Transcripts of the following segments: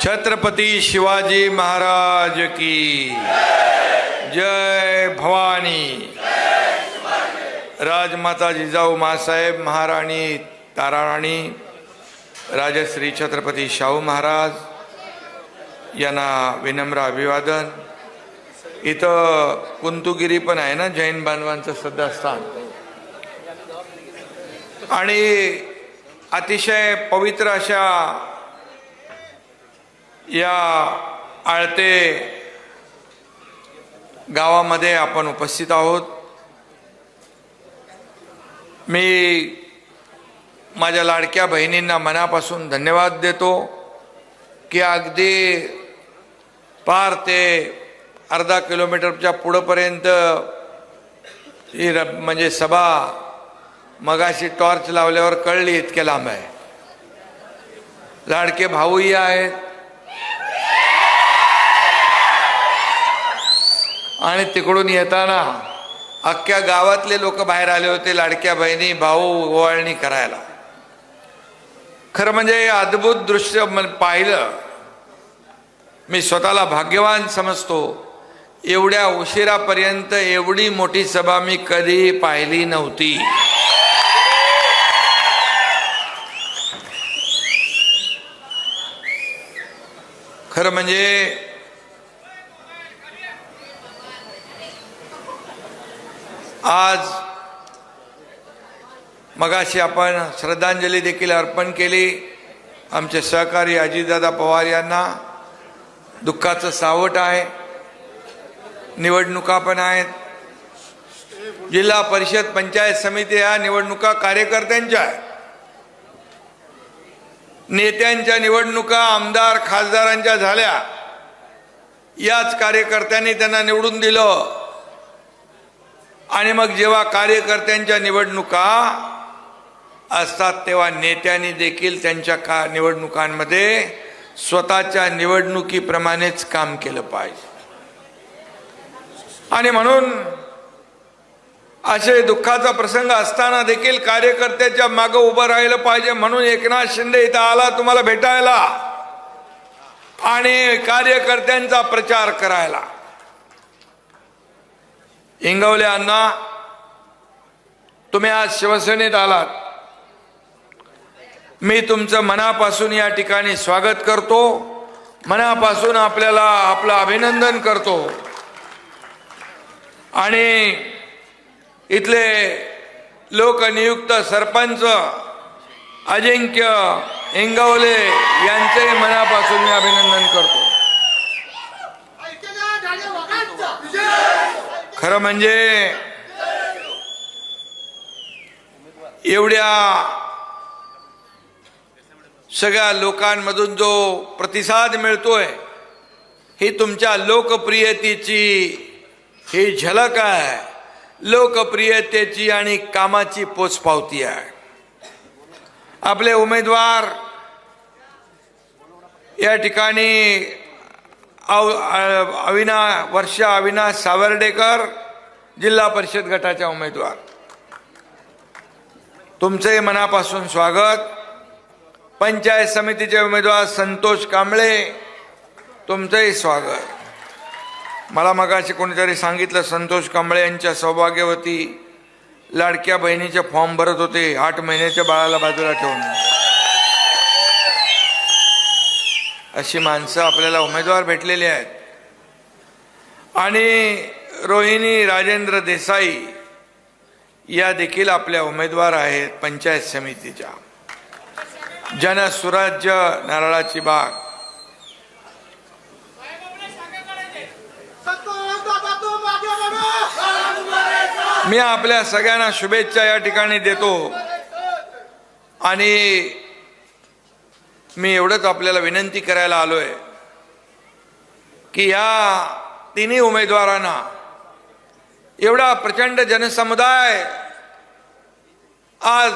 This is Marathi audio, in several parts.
छत्रपती शिवाजी महाराज की जय भवानी। राजमाता जिजाऊ मासाहेब महाराणी ताराराणी राजश्री छत्रपती शाहू महाराज यांना विनम्र अभिवादन। इथं कुंतुगिरी पण आहे ना, जैन बांधवांचं श्रद्धास्थान, आणि अतिशय पवित्र अशा या आळते गावामध्ये आपण उपस्थित आहोत। मी माझ्या लाडक्या बहिणींना मनापासून धन्यवाद देतो की अगदी पार ते अर्धा किलोमीटरच्या पुढेपर्यंत ही म्हणजे सभा मगाशी टॉर्च लावल्यावर कळली इतके लांब आहे। लाडके भाऊही आहेत आणि तिकडून येताना अख्ख्या गावातले लोक बाहेर आले होते लाडक्या बहिणी भाऊ ओवाळणी करायला। खरं म्हणजे अद्भुत दृश्य पाहिलं। मी स्वतःला भाग्यवान समजतो, एवढ्या उशिरापर्यंत एवढी मोठी सभा मी कधी पाहिली नव्हती। खरं म्हणजे आज मगाशी आपण श्रद्धांजली देखील अर्पण केली आमचे सहकारी अजितदादा पवार यांना। दुःखाचं सावट आहे, निवडणुका पण आहेत, जिल्हा परिषद पंचायत समिती या निवडणुका कार्यकर्त्यांच्या आहेत, नेत्यांच्या निवडणुका आमदार खासदारांच्या झाल्या, याच कार्यकर्त्यांनी त्यांना निवडून दिलं। आणि मग जेव्हा कार्यकर्त्यांच्या निवडणुका असतात तेव्हा नेत्यांनी देखील त्यांच्या निवडणुकांमध्ये स्वतःच्या निवडणुकीप्रमाणेच काम केलं पाहिजे। आणि म्हणून असे दुःखाचा प्रसंग असताना देखील कार्यकर्त्याच्या मागे उभं राहिलं पाहिजे। म्हणून एकनाथ शिंदे इथं आला तुम्हाला भेटायला आणि कार्यकर्त्यांचा प्रचार करायला। इंगवले अण्णा, तुम्ही आज शिवसेनेत आलात, मी तुमचं मनापासून या ठिकाणी स्वागत करतो, मनापासून आपल्याला आपलं अभिनंदन करतो। आणि इथले लोकनियुक्त सरपंच अजिंक्य इंगवले यांचे मनापासून मी अभिनंदन करतो। खरं म्हणजे एवढ्या सगळ्या लोकांमधून जो प्रतिसाद मिळतोय ही तुमच्या लोकप्रियतेची ही झलक आहे, लोकप्रियतेची आणि कामाची पोचपावती आहे। आपले उमेदवार या ठिकाणी वर्षा अविनाश सावर्डेकर, जिल्हा परिषद गटाच्या उमेदवार, तुमचे मनापासून स्वागत। पंचायत समितीचे उमेदवार संतोष कांबळे, तुमचंही स्वागत। मला मगाशी कोणीतरी सांगितलं संतोष कांबळे यांच्या सौभाग्यवती लाडक्या बहिणीचे फॉर्म भरत होते 8 महिन्याच्या बाळाला बाजूला ठेवून। अशी माणसं आपल्याला उमेदवार भेटलेली आहेत। आणि रोहिणी राजेंद्र देसाई या देखील आपल्या उमेदवार आहेत पंचायत समितीच्या। जनसुराज्य नारळाची बाग, मी आपल्या सगळ्यांना शुभेच्छा या ठिकाणी देतो। आणि मी एवढंच आपल्याला विनंती करायला आलोय की या तिन्ही उमेदवारांना एवढा प्रचंड जनसमुदाय आज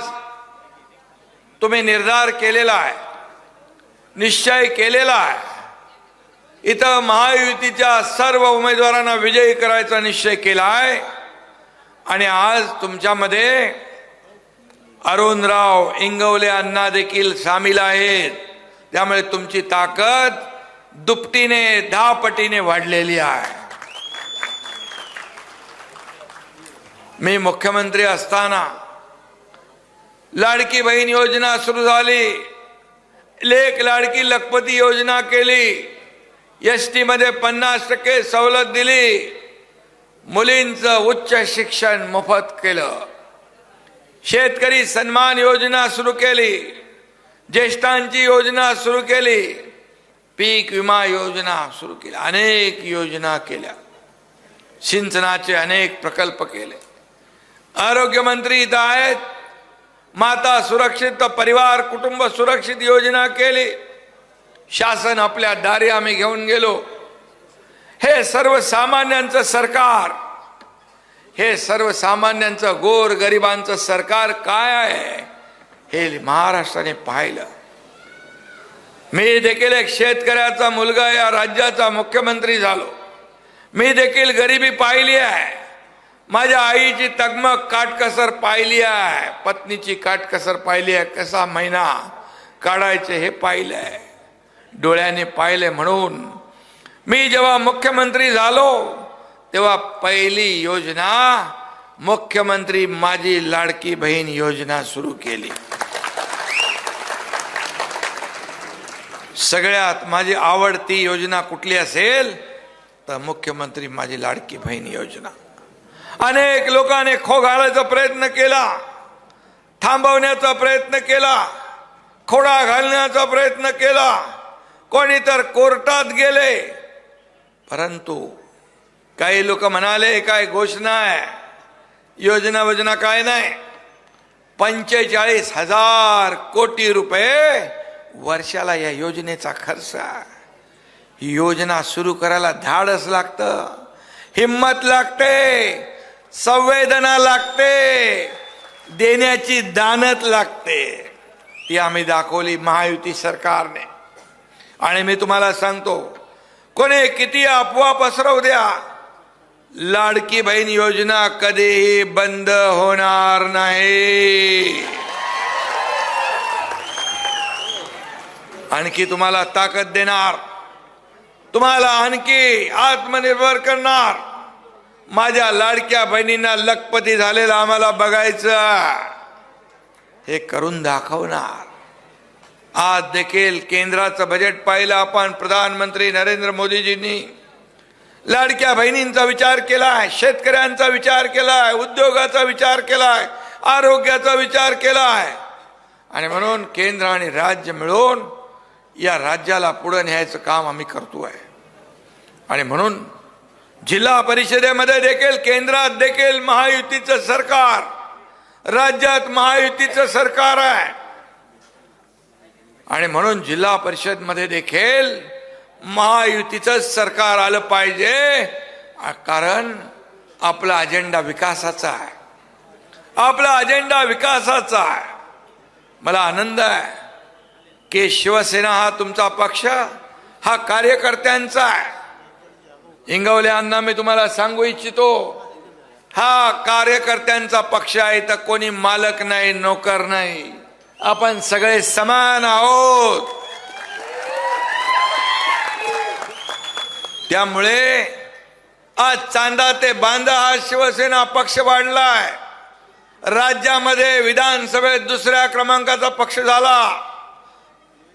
तुम्ही निर्धार केलेला आहे, निश्चय केलेला आहे। इथं महायुतीच्या सर्व उमेदवारांना विजयी करायचा निश्चय केला आहे। आणि आज तुमच्यामध्ये अरुणराव इंगवले अण्णा देखील सामील आहेत। त्यामुळे तुमची ताकद दुपटीने 10 पटीने वाढलेली आहे. मी मुख्यमंत्री असताना लाडकी बहीण योजना सुरू झाली, लेक लाडकी लखपती योजना केली, एसटी मध्ये 50% सवलत दिली, मुलींचं उच्च शिक्षण मोफत केलं, शेतकरी सन्मान योजना सुरू केली, ज्येष्ठांची योजना सुरू केली, पीक विमा योजना सुरू केली, अनेक योजना केल्या, सिंचनाचे अनेक प्रकल्प केले. आरोग्य मंत्री इथं आहेत, माता सुरक्षित परिवार कुटुंब सुरक्षित योजना केली, शासन आपल्या दारी आम्ही घेऊन गेलो. हे सर्वसामान्यांचं सरकार, हे सर्वसामान्यांचं गोर गरिबांचं सरकार काय आहे हे महाराष्ट्राने पाहिलं. मी देखील एक शेतकऱ्याचा मुलगा या राज्याचा मुख्यमंत्री झालो. मी देखील गरिबी पाहिली आहे, माझ्या आईची तगमग काटकसर पाहिली आहे, पत्नीची काटकसर पाहिली आहे, कसा महिना काढायचे हे पाहिलंय, डोळ्याने पाहिले. म्हणून मी जेव्हा मुख्यमंत्री झालो तेव्हा पहिली योजना मुख्यमंत्री माझी लाडकी बहीण योजना सुरू केली. सगळ्यात माझी आवडती योजना कुठली असेल तर मुख्यमंत्री माझी लाडकी बहीण योजना. अनेक लोकांनी खो घालायचा प्रयत्न केला, थांबवण्याचा प्रयत्न केला, खोडा घालण्याचा प्रयत्न केला, कोणी तर कोर्टात गेले. परंतु काही लोक म्हणाले काय घोषणा आहे, योजना वजना काय नाही. 45,000 कोटी रुपये वर्षाला या योजनेचा खर्च आहे. ही योजना सुरू करायला धाडस लागतं, हिम्मत लागते, संवेदना लागते, देण्याची दानत लागते. ती आम्ही दाखवली महायुती सरकारने. आणि मी तुम्हाला सांगतो, कोणी किती अफवा पसरवू द्या, लाडकी बहीण योजना कधीही बंद होणार नाही. आणखी तुम्हाला ताकद देणार, तुम्हाला आणखी आत्मनिर्भर करणार. माझ्या लाडक्या बहिणींना लखपती झालेला आम्हाला बघायचं, हे करून दाखवणार. आज देखील केंद्राचं बजेट पाहिलं आपण, प्रधानमंत्री नरेंद्र मोदीजींनी लाडक्या बहिणींचा विचार केलाय, शेतकऱ्यांचा विचार केलाय, उद्योगाचा विचार केलाय, आरोग्याचा विचार केलाय. आणि म्हणून केंद्र आणि राज्य मिळून या राज्याला पुढे न्यायचं काम आम्ही करतोय. आणि म्हणून जिल्हा परिषदेमध्ये देखील, केंद्रात देखील महायुतीचं सरकार, राज्यात महायुतीचं सरकार आहे. आणि म्हणून जिल्हा परिषद मध्ये देखील महायुतीचं सरकार आलं पाहिजे, कारण आपला अजेंडा विकासाचा आहे, आपला अजेंडा विकासाचा आहे. मला आनंद आहे की शिवसेना हा तुमचा पक्ष, हा कार्यकर्त्यांचा आहे. इंगवले अण्णा, मी तुम्हाला सांगू इच्छितो, हा कार्यकर्त्यांचा पक्ष आहे. तर कोणी मालक नाही, नोकर नाही, आपण सगळे समान आहोत. त्यामुळे आज चांदा ते बांदा हा शिवसेना पक्ष वाढलाय. राज्यामध्ये विधानसभेत 2ऱ्या क्रमांकाचा पक्ष झाला,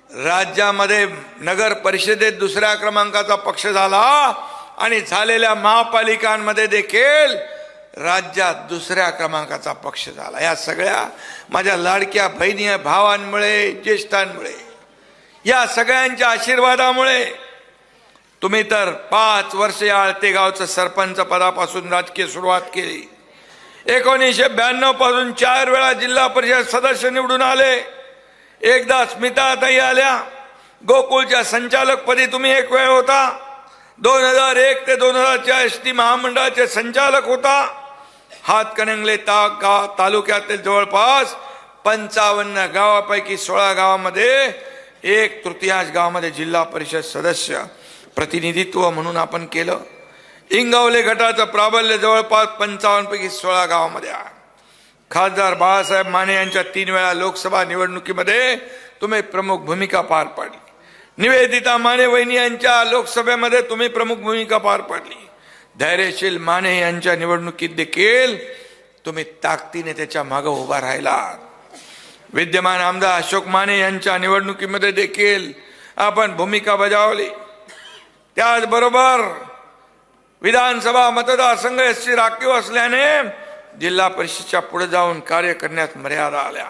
राज्यामध्ये नगर परिषदेत 2ऱ्या क्रमांकाचा पक्ष झाला, आणि झालेल्या महापालिकांमध्ये देखील राज्यात 2ऱ्या क्रमांकाचा पक्ष झाला. या सगळ्या माझ्या लाडक्या बहिणी भावांमुळे, ज्येष्ठांमुळे, या सगळ्यांच्या आशीर्वादामुळे. तुम्ही तर 5 वर्ष या आळतेगावचं सरपंच पदापासून राजकीय सुरुवात केली. 1992 पासून 4 वेळा जिल्हा परिषद सदस्य निवडून आले. एकदा स्मिताताई आल्या, गोकुळच्या संचालकपदी तुम्ही 1 वेळ होता. 2001 ते 2004 एसटी महामंडळाचे संचालक होता. हातकणंगले तालुक्यातील जवळपास 55 गावापैकी 16 गावामध्ये 1/3 गावामध्ये जिल्हा परिषद सदस्य प्रतिनिधित्व म्हणून आपण केलं. इंगवले गटाचं प्राबल्य जवळपास 55 पैकी 16 गावामध्ये आहे. खासदार बाळासाहेब माने यांच्या 3 वेळा लोकसभा निवडणुकीमध्ये तुम्ही प्रमुख भूमिका पार पाडली. निवेदिता माने वहिनी यांच्या लोकसभेमध्ये तुम्ही प्रमुख भूमिका पार पाडली. धैर्यशील माने यांच्या निवडणुकीत देखील तुम्ही ताकदीने त्याच्या मागे उभा राहिलात. विद्यमान आमदार अशोक माने यांच्या निवडणुकीमध्ये देखील आपण भूमिका बजावली. त्याचबरोबर विधानसभा मतदारसंघ एसटी राखीव असल्याने जिल्हा परिषदच्या पुढे जाऊन कार्य करण्यात मर्यादा आल्या.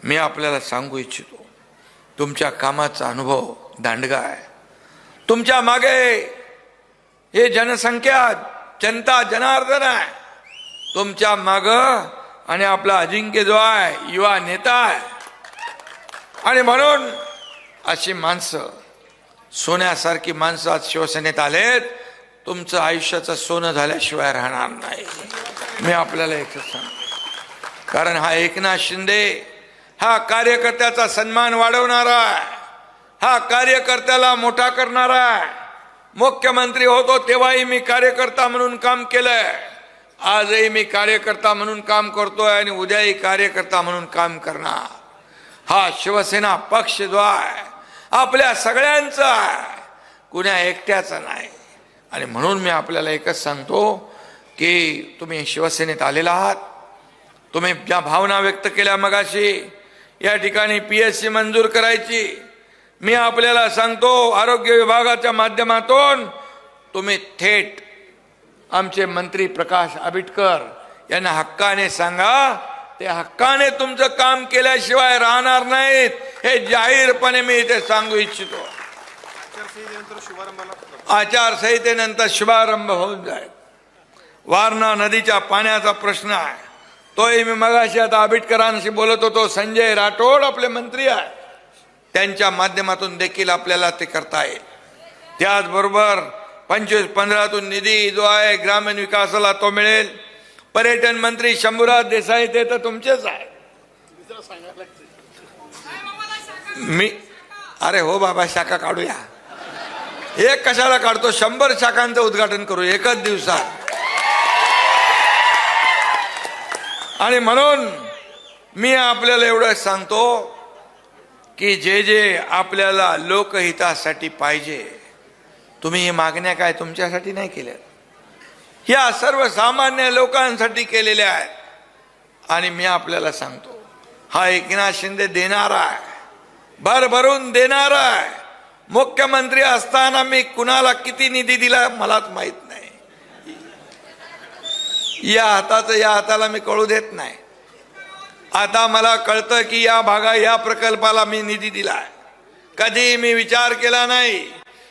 मी आपल्याला सांगू इच्छितो, तुमच्या कामाचा अनुभव दांडगा आहे. तुमच्या मागे हे जनसंख्या, जनता जनार्दन आहे तुमच्या माग, आणि आपला अजिंक्य जो आहे युवा नेता आहे. आणि म्हणून अशी माणसं, सोन्यासारखी माणसं आज शिवसेनेत आलेत. तुमचं आयुष्याचं सोनं झाल्याशिवाय राहणार नाही. मी आपल्याला एकच सांगतो, कारण हा एकनाथ शिंदे हा कार्यकर्त्याचा सन्मान वाढवणारा आहे, हा कार्यकर्त्याला मोठा करणारा आहे. मुख्यमंत्री होतो तेव्हाही मी कार्यकर्ता म्हणून काम केलंय, आजही मी कार्यकर्ता म्हणून काम करतोय आणि उद्याही कार्यकर्ता म्हणून काम करणार. हा शिवसेना पक्ष जो आहे आपल्या सगळ्यांचा आहे, कुण्या एकट्याचा नाही. आणि म्हणून मी आपल्याला एकच सांगतो की तुम्ही शिवसेनेत आलेला आहात. तुम्ही ज्या भावना व्यक्त केल्या मगाशी, या ठिकाणी PSC मंजूर करायची, मी आपल्याला सांगतो आरोग्य विभागाच्या माध्यमातून तुम्ही थेट आमचे मंत्री प्रकाश आंबेडकर यांना हक्काने सांगा, ते हक्काने तुमचं काम केल्याशिवाय राहणार नाहीत. हे जाहीरपणे मी इथे सांगू इच्छितो. आचारसंहितेनंतर शुभारंभ होऊन जाईल. वारणा नदीच्या पाण्याचा प्रश्न आहे, तोही मी मगाशी आता आंबेडकरांशी बोलत होतो. संजय राठोड आपले मंत्री आहे, त्यांच्या माध्यमातून देखील आपल्याला ते करता येईल. त्याचबरोबर 25-15तून निधी जो आहे ग्रामीण विकासाला तो मिळेल. पर्यटन मंत्री शंभूराज देसाई ते तर तुमचेच आहे. मी अरे हो बाबा, शाखा काढूया. एक कशाला काढतो, 100 शाखांचं उद्घाटन करू एकच दिवसात. आणि म्हणून मी आपल्याला एवढं सांगतो की जे जे आपल्याला लोकहितासाठी पाहिजे, तुम्ही ही मागण्या काय तुमच्यासाठी नाही केल्या, या सर्वसामान्य लोकांसाठी केलेल्या आहेत. आणि मी आपल्याला सांगतो, हा एकनाथ शिंदे देणारा आहे, भरभरून देणारा आहे. मुख्यमंत्री असताना मी कुणाला किती निधी दिला मलाच माहित नाही. या हाताचं या हाताला मी कळू देत नाही. आता मला कळतं की या प्रकल्पाला मी निधी दिलाय. कधी मी विचार केला नाही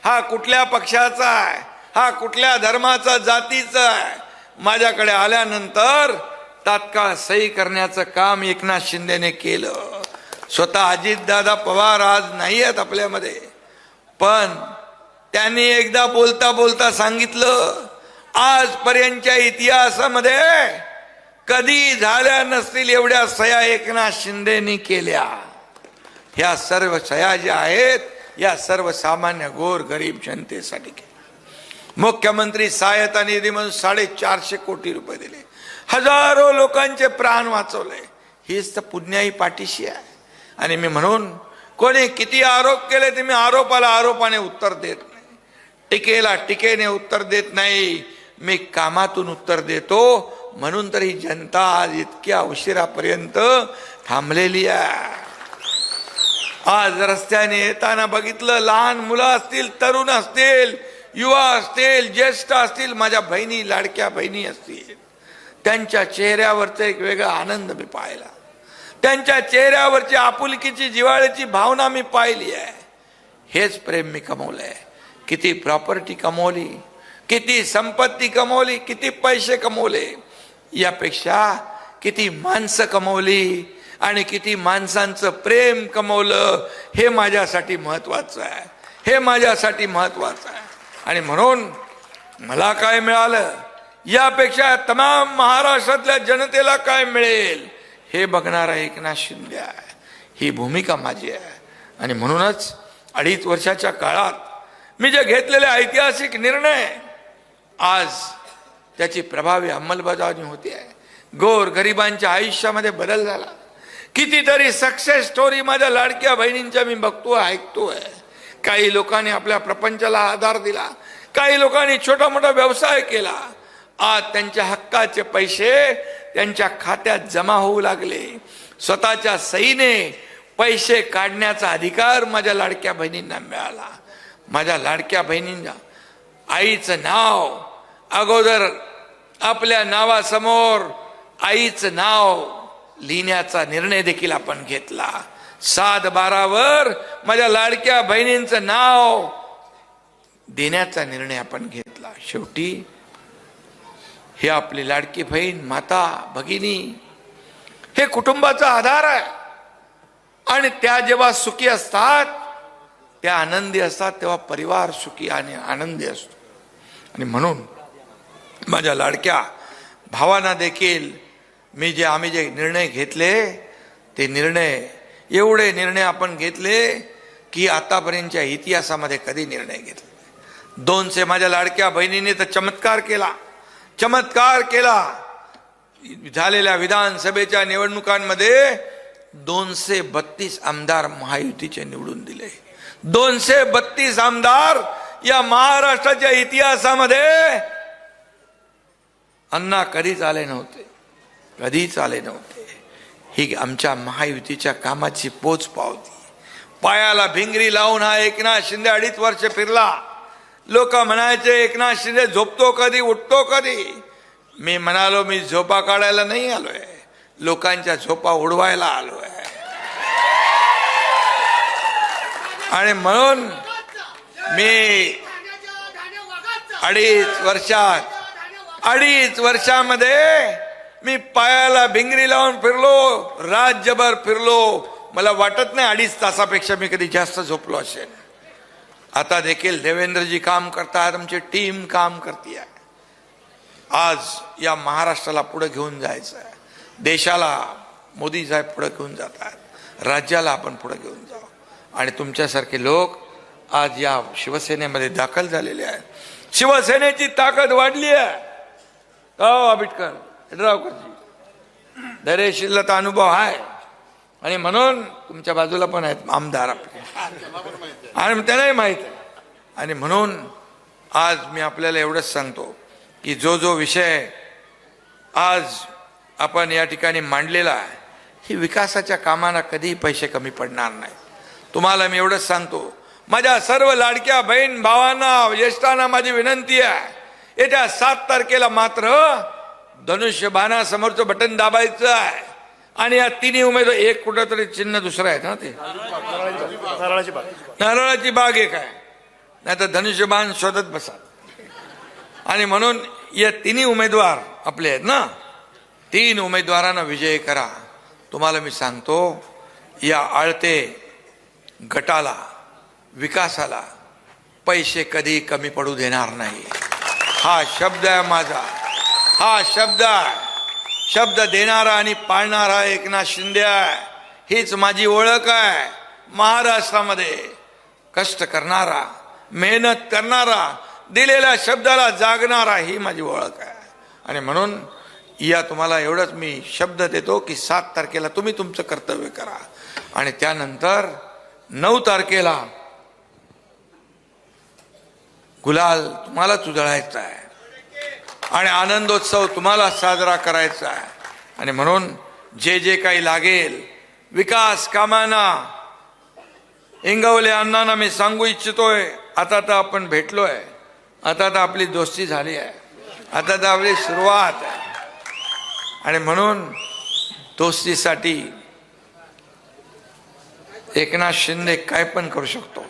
हा कुठल्या पक्षाचा आहे, हा कुठल्या धर्माचा, जातीचा आहे. माझ्याकडे आल्यानंतर तात्काळ सही करण्याचं काम एकनाथ शिंदेने केलं. स्वतः अजितदादा पवार आज नाही आहेत आपल्यामध्ये, पण त्यांनी एकदा बोलता बोलता सांगितलं, आजपर्यंतच्या इतिहासामध्ये कधी झाल्या नसतील एवढ्या सह्या एकनाथ शिंदेनी केल्या. ह्या सर्व सह्या ज्या आहेत या सर्वसामान्य गोर गरीब जनतेसाठी केल्या. मुख्यमंत्री सहायता निधी म्हणून 450 कोटी रुपये दिले, हजारो लोकांचे प्राण वाचवले. हीच तर पुण्याई पाठीशी आहे. आणि मी म्हणून कोणी किती आरोप केले ते मी आरोपाला आरोपाने उत्तर देत नाही, टीकेला टीकेने उत्तर देत नाही, मी कामातून उत्तर देतो. म्हणून तरी जनता आज इतक्या उशिरापर्यंत थांबलेली आहे. आज रस्त्याने येताना बघितलं, लहान मुलं असतील, तरुण असतील, युवा असतील, ज्येष्ठ असतील, माझ्या बहिणी, लाडक्या बहिणी असतील, त्यांच्या चेहऱ्यावरचा एक वेगळा आनंद मी पाहिला. त्यांच्या चेहऱ्यावरची आपुलकीची, जिव्हाळ्याची भावना मी पाहिली आहे. हेच प्रेम मी कमवलंय. किती प्रॉपर्टी कमवली, किती संपत्ती कमवली, किती पैसे कमवले, यापेक्षा किती माणसं कमवली आणि किती माणसांचं प्रेम कमवलं, हे माझ्यासाठी महत्वाचं आहे. हे माझ्यासाठी महत्वाचं आहे. आणि म्हणून मला काय मिळालं यापेक्षा तमाम महाराष्ट्रातल्या जनतेला काय मिळेल हे बघणारा एकनाथ शिंदे आहे. ही भूमिका माझी आहे. आणि म्हणूनच 2.5 वर्षाच्या काळात मी जे घेतलेले ऐतिहासिक निर्णय, आज त्याची प्रभावी अंमलबजावणी होती आहे. गोर गरिबांच्या आयुष्यामध्ये बदल झाला. कितीतरी सक्सेस स्टोरी माझ्या लाडक्या बहिणींच्या मी बघतोय, ऐकतोय. काही लोकांनी आपल्या प्रपंचाला आधार दिला, काही लोकांनी छोटा मोठा व्यवसाय केला. आज त्यांच्या हक्काचे पैसे त्यांच्या खात्यात जमा होऊ लागले. स्वतःच्या सहीने पैसे काढण्याचा अधिकार माझ्या लाडक्या बहिणींना मिळाला. माझ्या लाडक्या बहिणींना आईचं नाव अगोदर आपल्या नावासमोर आईचं नाव लिहिण्याचा निर्णय देखील आपण घेतला. 7/12 माझ्या लाडक्या बहिणींचं नाव देण्याचा निर्णय आपण घेतला. शेवटी हे आपली लाडकी बहीण, माता, भगिनी हे कुटुंबाचा आधार आहे. आणि त्या जेव्हा सुखी असतात, त्या आनंदी असतात, तेव्हा परिवार सुखी आणि आनंदी असतो. आणि म्हणून माझ्या लाडक्या भावांना देखील आम्ही जे निर्णय घेतले, ते एवढे निर्णय आपण घेतले की आतापर्यंतच्या इतिहासामध्ये कधी निर्णय घेतले. 200 माझ्या लाडक्या बहिणीने तर चमत्कार केला. झालेल्या विधानसभेच्या निवडणुकांमध्ये 232 आमदार महायुतीचे निवडून दिले. 232 आमदार या महाराष्ट्राच्या इतिहासामध्ये अण्णा कधीच आले नव्हते. ही आमच्या महायुतीच्या कामाची पोच पावती. पायाला भिंगरी लावून हा एकनाथ शिंदे 2.5 वर्ष फिरला. लोक म्हणायचे एकनाथ शिंदे झोपतो कधी, उठतो कधी. मी म्हणालो, मी झोपा काढायला नाही आलोय, लोकांच्या झोपा उडवायला आलोय. आणि म्हणून मी 2.5 वर्षामध्ये मी पायाला भिंगरी लावून फिरलो, राज्यभर फिरलो. मला वाटत नाही 2.5 तासापेक्षा मी कधी जास्त झोपलो असेल. आता देखील देवेंद्रजी काम करतात, आमची टीम काम करते. आज या महाराष्ट्राला पुढे घेऊन जायचं आहे. देशाला मोदी साहेब पुढे घेऊन जातात, राज्याला आपण पुढे घेऊन जाऊ. आणि तुमच्यासारखे लोक आज या शिवसेनेमध्ये दाखल झालेले आहेत. शिवसेनेची ताकद वाढली आहे. आंबेडकर यड्रावकरजी धैर्यशीलता तर अनुभव आहे. आणि म्हणून तुमच्या बाजूला पण आहेत आमदार आपले, आणि त्यांनाही माहीत आहे. आणि म्हणून आज मी आपल्याला एवढंच सांगतो की जो विषय आज आपण या ठिकाणी मांडलेला आहे, ही विकासाच्या कामांना कधीही पैसे कमी पडणार नाही. तुम्हाला मी एवढंच सांगतो, माझ्या सर्व लाडक्या बहीण भावांना, ज्येष्ठांना माझी विनंती आहे, येत्या 7 तारखेला मात्र धनुष्यबाणासमोरचं बटन दाबायचं आहे. आणि या 3 उमेदवार, एक कुठंतरी चिन्ह दुसरं आहे ना, ते नारळाची बाग एक आहे, नाही तर धनुष्यबाण शोधत बसा. आणि म्हणून या 3 उमेदवार आपले आहेत ना, 3 उमेदवारांना विजयी करा. तुम्हाला मी सांगतो, या आळते गटाला, विकासाला पैसे कधी कमी पडू देणार नाही. हा शब्द आहे माझा, हा शब्द देणारा आणि पाळणारा एकनाथ शिंदे आहे. हीच माझी ओळख आहे. महाराष्ट्रामध्ये कष्ट करणारा, मेहनत करणारा, दिलेल्या शब्दाला जागणारा, ही माझी ओळख आहे. आणि म्हणून या तुम्हाला एवढंच मी शब्द देतो की 7 तारखेला तुम्ही तुमचं कर्तव्य करा. आणि त्यानंतर 9 तारखेला गुलाल तुम्हालाच उधळायचा आहे आणि आनंदोत्सव तुम्हाला साजरा करायचा आहे. आणि म्हणून जे काही लागेल विकास कामांना, इंगवले अण्णांना मी सांगू इच्छितोय, आता तर आपण भेटलोय, आता तर आपली दोस्ती झाली आहे, आता तर आपली सुरुवात आहे. आणि म्हणून दोस्तीसाठी एकनाथ शिंदे काय पण करू शकतो.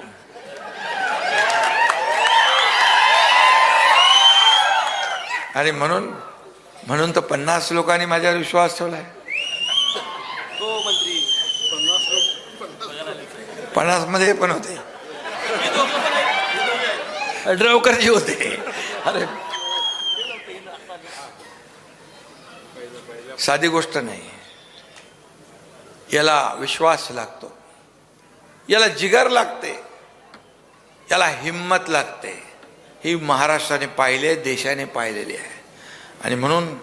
आणि म्हणून तर 50 लोकांनी माझ्यावर विश्वास ठेवलाय. 50 मध्ये पण होते, यड्रावकरजी होते. अरे साधी गोष्ट नाही. याला विश्वास लागतो, याला जिगर लागते, याला हिम्मत लागते. ही महाराष्ट्राने पाहिले, देशाने पाहिलेली आहे. आणि म्हणून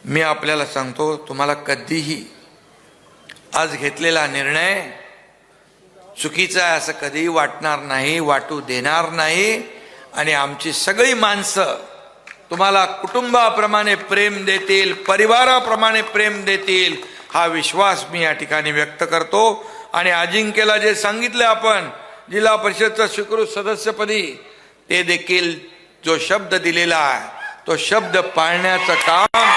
मी आपल्याला सांगतो, तुम्हाला कधीही आज घेतलेला निर्णय चुकीचं आहे असं कधीही वाटणार नाही, वाटू देणार नाही. आणि आमची सगळी माणसं तुम्हाला कुटुंबाप्रमाणे प्रेम देतील, परिवाराप्रमाणे प्रेम देतील, हा विश्वास मी या ठिकाणी व्यक्त करतो. आणि अजिंक्यला जे सांगितले आपण जिल्हा परिषदचा स्वीकृत सदस्यपदी, ते देखील जो शब्द दिलेला आहे तो शब्द पाळण्याचं काम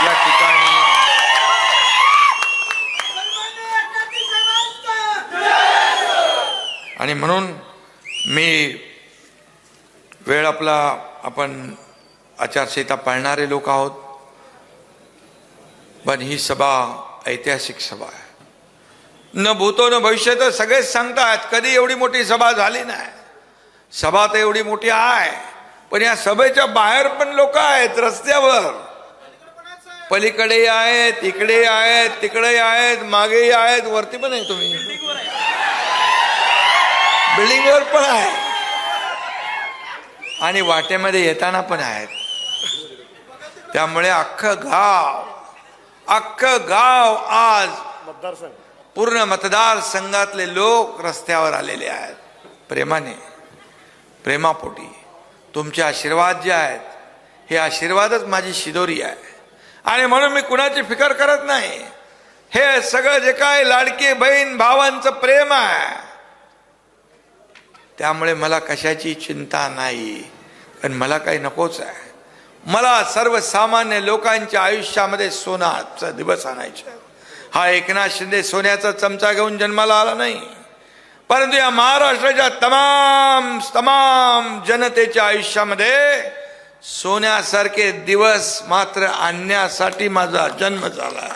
या ठिकाणी. आणि म्हणून मी वेळ आपला, आपण आचारसंहिता पाळणारे लोक आहोत, पण ही सभा ऐतिहासिक सभा आहे. न भूतो न भविष्यत सगळेच सांगतात कधी एवढी मोठी सभा झाली नाही. सभा तर एवढी मोठी आहे, पण या सभेच्या बाहेर पण लोक आहेत रस्त्यावर, पलीकडे आहेत, इकडे आहेत, तिकडे आहेत, मागेही आहेत, वरती पण आहे, तुम्ही बिल्डिंगवर पण आहे आणि वाटेमध्ये येताना पण आहेत. त्यामुळे अख्खं गाव आज पूर्ण मतदारसंघातले लोक रस्त्यावर आलेले आहेत. प्रेमाने, प्रेमापोटी तुमचे आशीर्वाद जे आहेत, हे आशीर्वादच माझी शिदोरी आहे. आणि म्हणून मी कुणाची फिकर करत नाही. हे सगळं जे काय लाडकी बहीण भावांचं प्रेम आहे, त्यामुळे मला कशाची चिंता नाही. कारण मला काही नकोच आहे. मला सर्वसामान्य लोकांच्या आयुष्यामध्ये सोन्याचा दिवस आणायचा. हा एकनाथ शिंदे सोन्याचा चमचा घेऊन जन्माला आला नाही, परंतु या महाराष्ट्राच्या तमाम जनतेच्या आयुष्यामध्ये सोन्यासारखे दिवस मात्र आणण्यासाठी माझा जन्म झाला,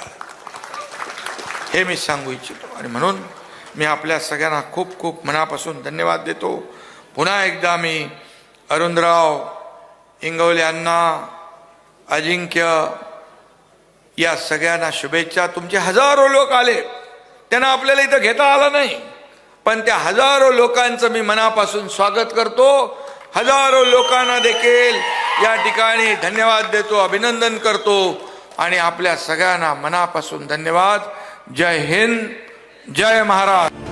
हे मी सांगू इच्छितो. आणि म्हणून मी आपल्या सगळ्यांना खूप खूप मनापासून धन्यवाद देतो. पुन्हा एकदा मी अरुणराव इंगवले यांना, अजिंक्य, या सगळ्यांना शुभेच्छा. तुमचे हजारो लोक आले, त्यांना आपल्याला इथं घेता आलं नाही, पण त्या हजारो लोकांचं मी मनापासून स्वागत करतो. हजारो लोकांना देखील या ठिकाणी धन्यवाद देतो, अभिनंदन करतो. आणि आपल्या सगळ्यांना मनापासून धन्यवाद. जय हिंद, जय महाराष्ट्र.